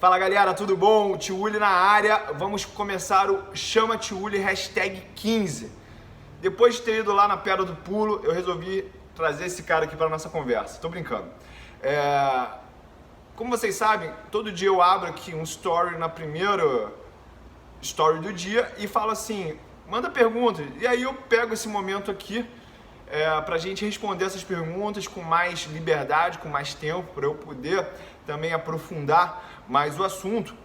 Fala galera, tudo bom? Tiuli na área, vamos começar o Chama Tiuli #15. Depois de ter ido lá na Pedra do Pulo, eu resolvi trazer esse cara aqui para nossa conversa. Tô brincando. Como vocês sabem, todo dia eu abro aqui um story na primeira story do dia e falo assim, manda perguntas. E aí eu pego esse momento aqui pra gente responder essas perguntas com mais liberdade, com mais tempo, para eu poder também aprofundar mais o assunto.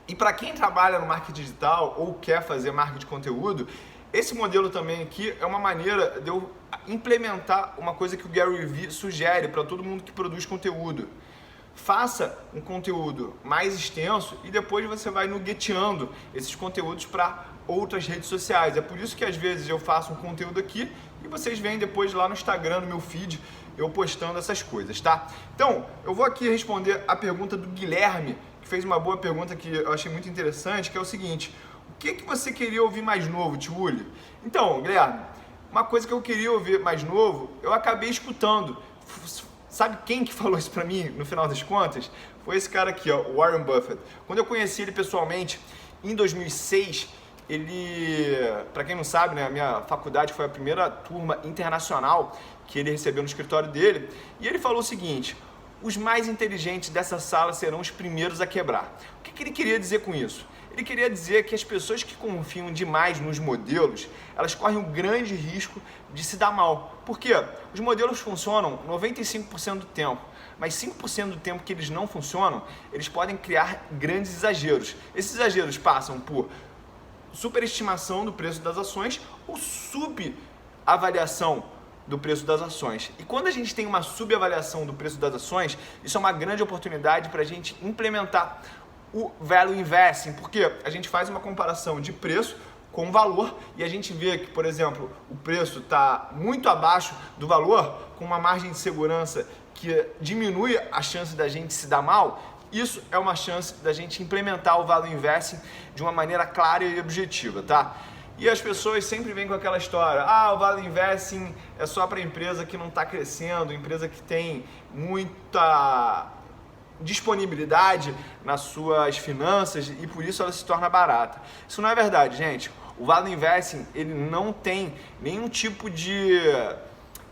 E para quem trabalha no marketing digital ou quer fazer marketing de conteúdo, esse modelo também aqui é uma maneira de eu implementar uma coisa que o Gary Vee sugere para todo mundo que produz conteúdo. Faça um conteúdo mais extenso e depois você vai nugueteando esses conteúdos para outras redes sociais. É por isso que às vezes eu faço um conteúdo aqui e vocês veem depois lá no Instagram, no meu feed, eu postando essas coisas, tá? Então, eu vou aqui responder a pergunta do Guilherme, que fez uma boa pergunta que eu achei muito interessante, que é o seguinte: o que você queria ouvir mais novo, Tiuli? Então, Guilherme, uma coisa que eu queria ouvir mais novo, eu acabei escutando. Sabe quem que falou isso pra mim, no final das contas? Foi esse cara aqui, ó, o Warren Buffett. Quando eu conheci ele pessoalmente, em 2006, pra quem não sabe, né, a minha faculdade foi a primeira turma internacional que ele recebeu no escritório dele, e ele falou o seguinte: os mais inteligentes dessa sala serão os primeiros a quebrar. O que ele queria dizer com isso? Ele queria dizer que as pessoas que confiam demais nos modelos, elas correm um grande risco de se dar mal. Por quê? Os modelos funcionam 95% do tempo, mas 5% do tempo que eles não funcionam, eles podem criar grandes exageros. Esses exageros passam por superestimação do preço das ações ou subavaliação do preço das ações. E quando a gente tem uma subavaliação do preço das ações, isso é uma grande oportunidade para a gente implementar o Value Investing, porque a gente faz uma comparação de preço com valor e a gente vê que, por exemplo, o preço está muito abaixo do valor, com uma margem de segurança que diminui a chance da gente se dar mal. Isso é uma chance da gente implementar o Value Investing de uma maneira clara e objetiva, tá? E as pessoas sempre vêm com aquela história: o Value Investing é só para empresa que não está crescendo, empresa que tem muita disponibilidade nas suas finanças e por isso ela se torna barata. Isso não é verdade, gente. O Value Investing, ele não tem nenhum tipo de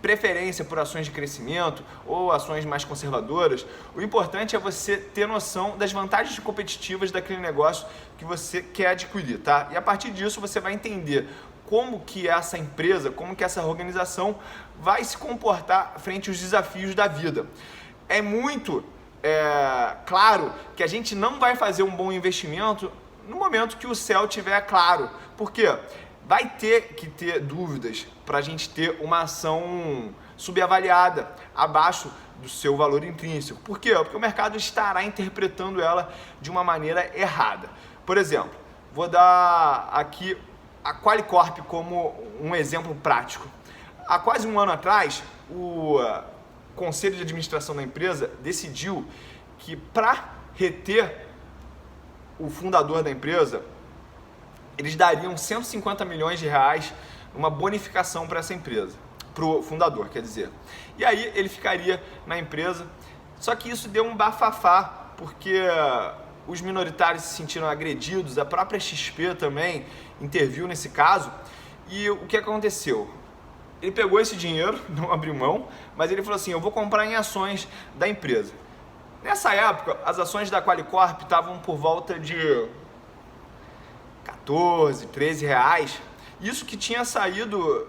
preferência por ações de crescimento ou ações mais conservadoras. O importante é você ter noção das vantagens competitivas daquele negócio que você quer adquirir, tá? E a partir disso você vai entender como que essa empresa, como que essa organização vai se comportar frente aos desafios da vida. É muito claro que a gente não vai fazer um bom investimento no momento que o céu estiver claro. Por quê? Vai ter que ter dúvidas para a gente ter uma ação subavaliada, abaixo do seu valor intrínseco. Por quê? Porque o mercado estará interpretando ela de uma maneira errada. Por exemplo, vou dar aqui a Qualicorp como um exemplo prático. Há quase um ano atrás, o conselho de administração da empresa decidiu que, para reter o fundador da empresa, eles dariam 150 milhões de reais uma bonificação para essa empresa, para o fundador, quer dizer. E aí ele ficaria na empresa. Só que isso deu um bafafá, porque os minoritários se sentiram agredidos, a própria XP também interviu nesse caso. E o que aconteceu? Ele pegou esse dinheiro, não abriu mão, mas ele falou assim: eu vou comprar em ações da empresa. Nessa época, as ações da Qualicorp estavam por volta de 14, 13 reais. Isso que tinha saído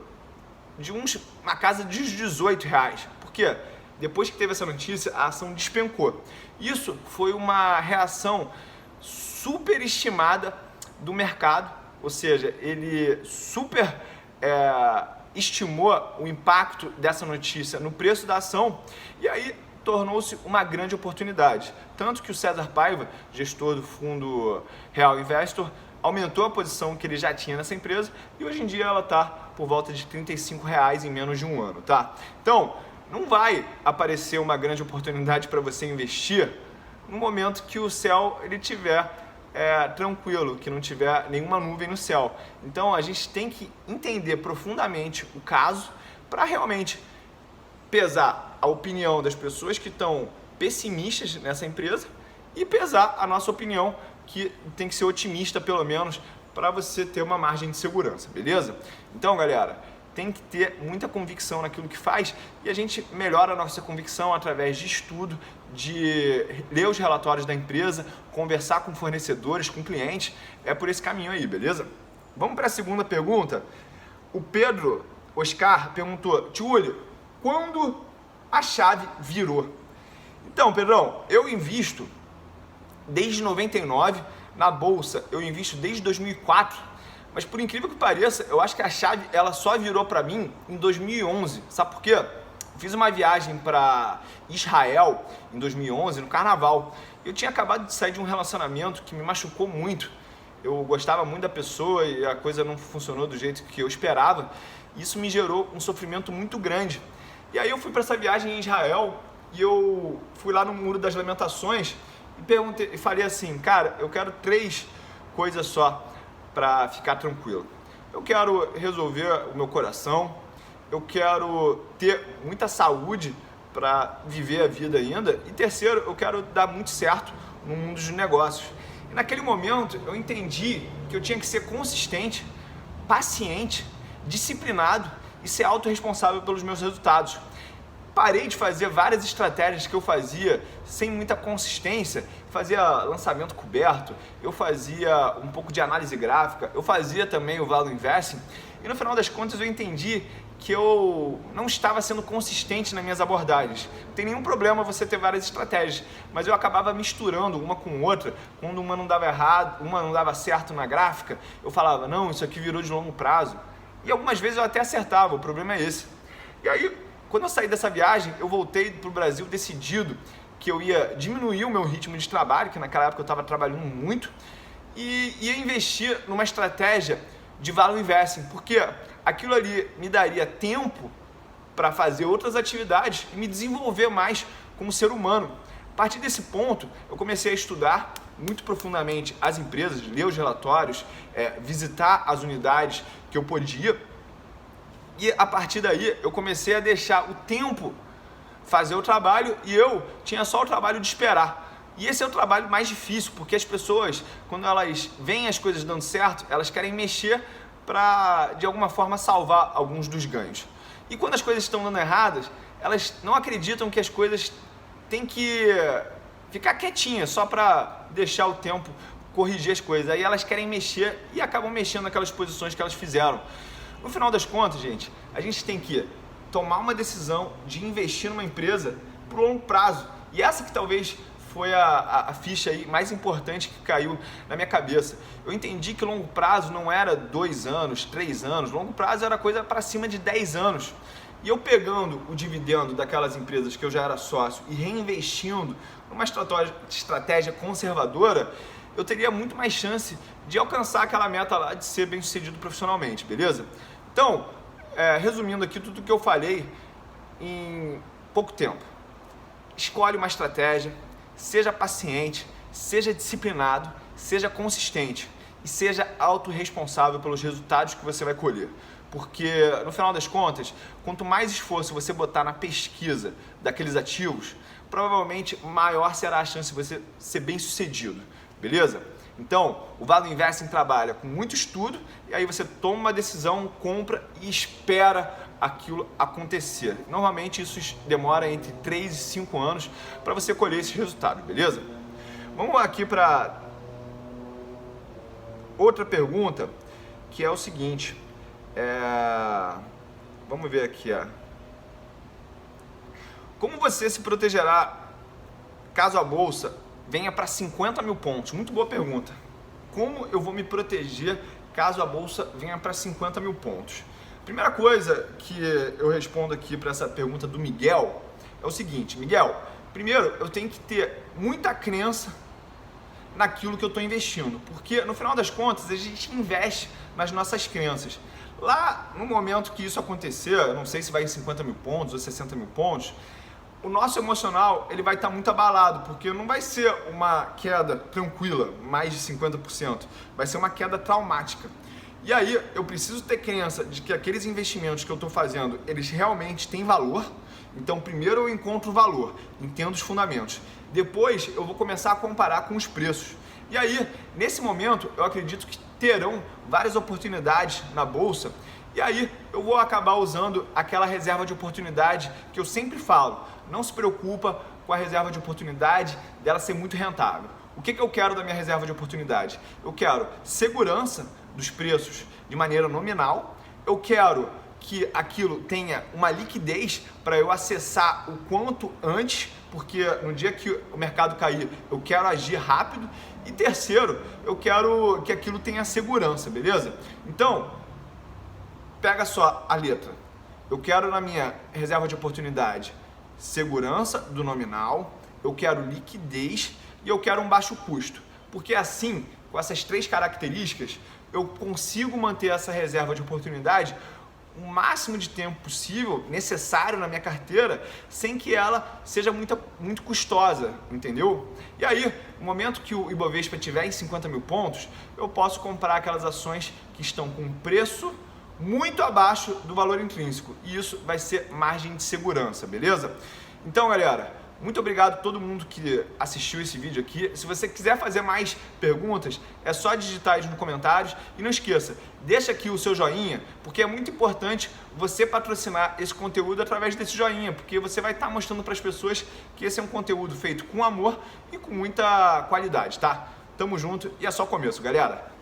de uma casa de 18 reais. Por quê? Depois que teve essa notícia, a ação despencou. Isso foi uma reação superestimada do mercado, ou seja, ele estimou o impacto dessa notícia no preço da ação e aí tornou-se uma grande oportunidade. Tanto que o César Paiva, gestor do fundo Real Investor, aumentou a posição que ele já tinha nessa empresa e hoje em dia ela está por volta de R$35 em menos de um ano, tá? Então, não vai aparecer uma grande oportunidade para você investir no momento que o céu ele tiver tranquilo, que não tiver nenhuma nuvem no céu. Então a gente tem que entender profundamente o caso para realmente pesar a opinião das pessoas que estão pessimistas nessa empresa e pesar a nossa opinião, que tem que ser otimista pelo menos, para você ter uma margem de segurança, beleza? Então, galera, tem que ter muita convicção naquilo que faz e a gente melhora a nossa convicção através de estudo, de ler os relatórios da empresa, conversar com fornecedores, com clientes, é por esse caminho aí, beleza? Vamos para a segunda pergunta. O Pedro Oscar perguntou: Tiúlio, quando a chave virou? Então, Pedrão, eu invisto desde 99, na bolsa eu invisto desde 2004, mas por incrível que pareça, eu acho que a chave ela só virou para mim em 2011. Sabe por quê? Fiz uma viagem para Israel em 2011, no carnaval. Eu tinha acabado de sair de um relacionamento que me machucou muito. Eu gostava muito da pessoa e a coisa não funcionou do jeito que eu esperava. Isso me gerou um sofrimento muito grande. E aí eu fui para essa viagem em Israel e eu fui lá no Muro das Lamentações e falei assim: cara, eu quero 3 coisas só para ficar tranquilo. Eu quero resolver o meu coração, eu quero ter muita saúde para viver a vida ainda, e terceiro, eu quero dar muito certo no mundo dos negócios. E naquele momento eu entendi que eu tinha que ser consistente, paciente, disciplinado e ser autorresponsável pelos meus resultados. Parei de fazer várias estratégias que eu fazia sem muita consistência. Fazia lançamento coberto, eu fazia um pouco de análise gráfica, eu fazia também o Value Investing, e no final das contas eu entendi que eu não estava sendo consistente nas minhas abordagens. Não tem nenhum problema você ter várias estratégias, mas eu acabava misturando uma com outra. Quando uma não dava errado, uma não dava certo na gráfica, eu falava: não, isso aqui virou de longo prazo. E algumas vezes eu até acertava, o problema é esse. E aí, quando eu saí dessa viagem, eu voltei para o Brasil decidido que eu ia diminuir o meu ritmo de trabalho, que naquela época eu estava trabalhando muito, e ia investir numa estratégia de value investing, porque aquilo ali me daria tempo para fazer outras atividades e me desenvolver mais como ser humano. A partir desse ponto, eu comecei a estudar muito profundamente as empresas, ler os relatórios, visitar as unidades que eu podia. E a partir daí eu comecei a deixar o tempo fazer o trabalho e eu tinha só o trabalho de esperar. E esse é o trabalho mais difícil, porque as pessoas, quando elas veem as coisas dando certo, elas querem mexer para, de alguma forma, salvar alguns dos ganhos. E quando as coisas estão dando erradas, elas não acreditam que as coisas têm que ficar quietinhas só para deixar o tempo corrigir as coisas. Aí elas querem mexer e acabam mexendo naquelas posições que elas fizeram. No final das contas, gente, a gente tem que tomar uma decisão de investir numa empresa por longo prazo. E essa que talvez foi a ficha aí mais importante que caiu na minha cabeça. Eu entendi que longo prazo não era 2 anos, 3 anos, longo prazo era coisa para cima de 10 anos. E eu pegando o dividendo daquelas empresas que eu já era sócio e reinvestindo numa estratégia conservadora, eu teria muito mais chance de alcançar aquela meta lá de ser bem sucedido profissionalmente, beleza? Então, resumindo aqui tudo que eu falei em pouco tempo. Escolhe uma estratégia, seja paciente, seja disciplinado, seja consistente e seja autorresponsável pelos resultados que você vai colher. Porque, no final das contas, quanto mais esforço você botar na pesquisa daqueles ativos, provavelmente maior será a chance de você ser bem sucedido, beleza? Então, o Value Investing trabalha com muito estudo e aí você toma uma decisão, compra e espera aquilo acontecer. Normalmente isso demora entre 3 e 5 anos para você colher esses resultados, beleza? Vamos aqui para outra pergunta, que é o seguinte. Vamos ver aqui. Como você se protegerá caso a bolsa venha para 50 mil pontos? Muito boa pergunta. Como eu vou me proteger caso a bolsa venha para 50 mil pontos? Primeira coisa que eu respondo aqui para essa pergunta do Miguel é o seguinte: Miguel, primeiro eu tenho que ter muita crença naquilo que eu estou investindo, porque no final das contas a gente investe nas nossas crenças. Lá no momento que isso acontecer, eu não sei se vai em 50 mil pontos ou 60 mil pontos, o nosso emocional ele vai estar muito abalado, porque não vai ser uma queda tranquila, mais de 50%, vai ser uma queda traumática. E aí eu preciso ter crença de que aqueles investimentos que eu estou fazendo, eles realmente têm valor. Então primeiro eu encontro o valor, entendo os fundamentos. Depois eu vou começar a comparar com os preços. E aí, nesse momento, eu acredito que terão várias oportunidades na bolsa. E aí eu vou acabar usando aquela reserva de oportunidade que eu sempre falo. Não se preocupa com a reserva de oportunidade dela ser muito rentável. O que eu quero da minha reserva de oportunidade? Eu quero segurança dos preços de maneira nominal. Eu quero que aquilo tenha uma liquidez para eu acessar o quanto antes, porque no dia que o mercado cair, eu quero agir rápido. E terceiro, eu quero que aquilo tenha segurança, beleza? Então, pega só a letra. Eu quero na minha reserva de oportunidade segurança do nominal, eu quero liquidez e eu quero um baixo custo. Porque assim, com essas três características, eu consigo manter essa reserva de oportunidade o máximo de tempo possível, necessário na minha carteira, sem que ela seja muito custosa, entendeu? E aí, no momento que o Ibovespa estiver em 50 mil pontos, eu posso comprar aquelas ações que estão com preço muito abaixo do valor intrínseco. E isso vai ser margem de segurança, beleza? Então, galera, muito obrigado a todo mundo que assistiu esse vídeo aqui. Se você quiser fazer mais perguntas, é só digitar aí nos comentários. E não esqueça, deixa aqui o seu joinha, porque é muito importante você patrocinar esse conteúdo através desse joinha, porque você vai estar mostrando para as pessoas que esse é um conteúdo feito com amor e com muita qualidade, tá? Tamo junto e é só começo, galera!